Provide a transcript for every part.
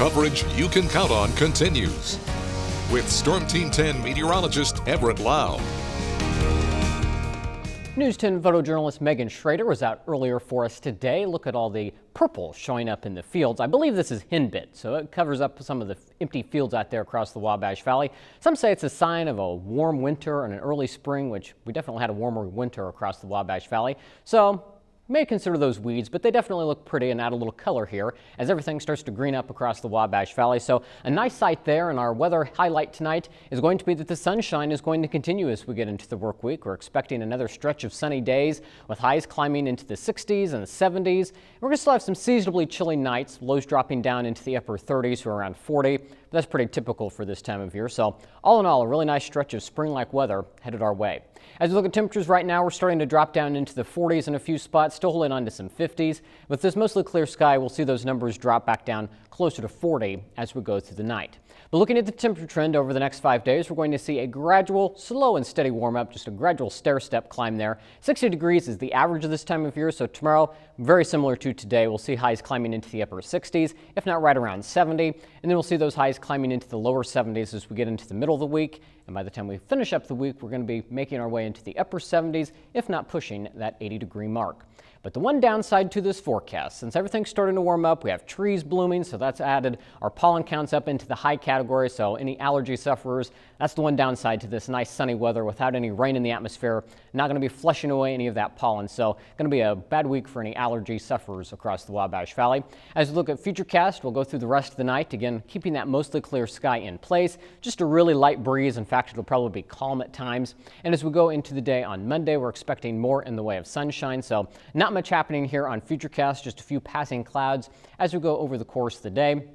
Coverage you can count on continues with Storm Team 10 meteorologist Everett Lau. News 10 photojournalist Megan Schrader was out earlier for us today. Look at all the purple showing up in the fields. I believe this is henbit, so it covers up some of the empty fields out there across the Wabash Valley. Some say it's a sign of a warm winter and an early spring, which we definitely had a warmer winter across the Wabash Valley. So may consider those weeds, but they definitely look pretty and add a little color here as everything starts to green up across the Wabash Valley. So a nice sight there, and our weather highlight tonight is going to be that the sunshine is going to continue as we get into the work week. We're expecting another stretch of sunny days with highs climbing into the 60s and the 70s. We're going to still have some seasonably chilly nights, lows dropping down into the upper 30s to around 40. But that's pretty typical for this time of year. So all in all, a really nice stretch of spring-like weather headed our way. As we look at temperatures right now, we're starting to drop down into the 40s in a few spots, still holding on to some 50s. With this mostly clear sky, we'll see those numbers drop back down closer to 40 as we go through the night. But looking at the temperature trend over the next 5 days, we're going to see a gradual, slow and steady warm up, just a gradual stair-step climb there. 60 degrees is the average of this time of year, so tomorrow, very similar to today, we'll see highs climbing into the upper 60s, if not right around 70. And then we'll see those highs climbing into the lower 70s as we get into the middle of the week. And by the time we finish up the week, we're going to be making our way into the upper 70s, if not pushing that 80-degree mark. But the one downside to this forecast, since everything's starting to warm up, we have trees blooming, so that's added our pollen counts up into the high category. So any allergy sufferers, that's the one downside to this nice sunny weather without any rain in the atmosphere. Not going to be flushing away any of that pollen. So going to be a bad week for any allergy sufferers across the Wabash Valley. As we look at Futurecast, we'll go through the rest of the night. Again, keeping that mostly clear sky in place. Just a really light breeze. In fact, it'll probably be calm at times. And as we go into the day on Monday, we're expecting more in the way of sunshine. So not much happening here on Futurecast, just a few passing clouds as we go over the course of the day.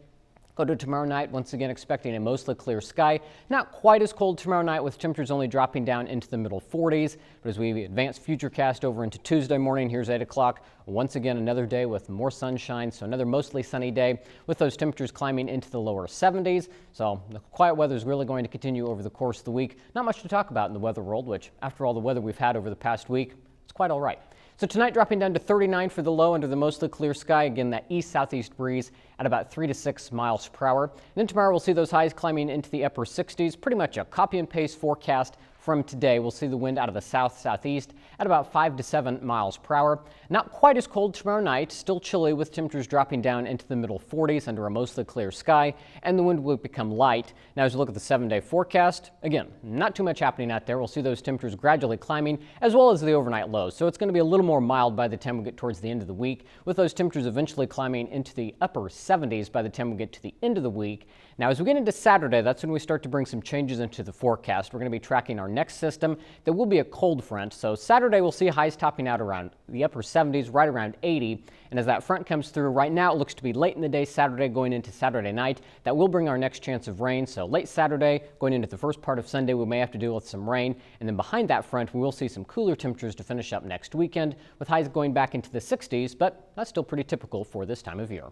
Go to tomorrow night, once again expecting a mostly clear sky. Not quite as cold tomorrow night with temperatures only dropping down into the middle 40s. But as we advance Futurecast over into Tuesday morning, here's 8 o'clock. Once again, another day with more sunshine, so another mostly sunny day with those temperatures climbing into the lower 70s. So the quiet weather is really going to continue over the course of the week. Not much to talk about in the weather world, which after all the weather we've had over the past week, it's quite all right. So tonight dropping down to 39 for the low under the mostly clear sky. Again, that east-southeast breeze at about 3 to 6 miles per hour. And then tomorrow we'll see those highs climbing into the upper 60s. Pretty much a copy and paste forecast from today. We'll see the wind out of the south-southeast at about 5 to 7 miles per hour. Not quite as cold tomorrow night. Still chilly with temperatures dropping down into the middle 40s under a mostly clear sky. And the wind will become light. Now as we look at the 7-day forecast, again, not too much happening out there. We'll see those temperatures gradually climbing as well as the overnight lows. So it's going to be a little more mild by the time we get towards the end of the week, with those temperatures eventually climbing into the upper 70s by the time we get to the end of the week. Now as we get into Saturday, that's when we start to bring some changes into the forecast. We're going to be tracking our next system. There will be a cold front. So Saturday we'll see highs topping out around the upper 70s, right around 80. And as that front comes through, right now it looks to be late in the day Saturday going into Saturday night. That will bring our next chance of rain. So late Saturday going into the first part of Sunday, we may have to deal with some rain. And then behind that front, we will see some cooler temperatures to finish up next weekend with highs going back into the 60s, but that's still pretty typical for this time of year.